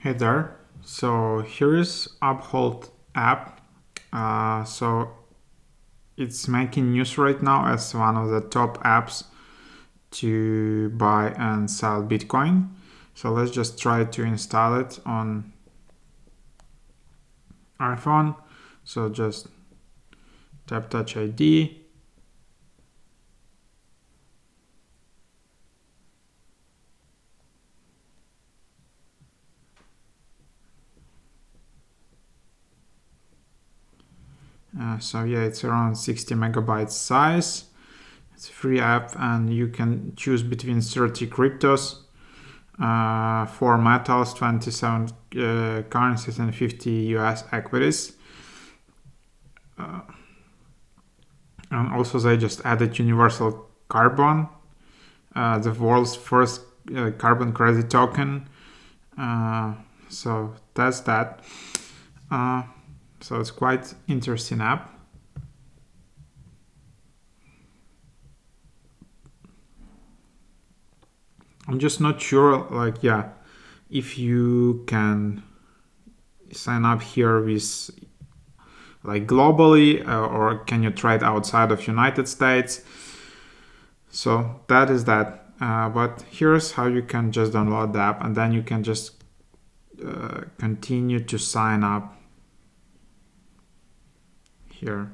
Hey there. So here is Uphold app. So it's making news right now as one of the top apps to buy and sell Bitcoin. So let's just try to install it on iPhone. So just tap Touch ID. So yeah, it's around 60 megabytes size. It's a free app and you can choose between 30 cryptos, 4 metals, 27 currencies and 50 US equities. And also they just added Universal Carbon, the world's first carbon credit token. So that's that. So it's quite interesting app. I'm just not sure, like, yeah, if you can sign up here with like globally, or can you try it outside of United States? So that is that. But here's how you can just download the app and then you can just continue to sign up here.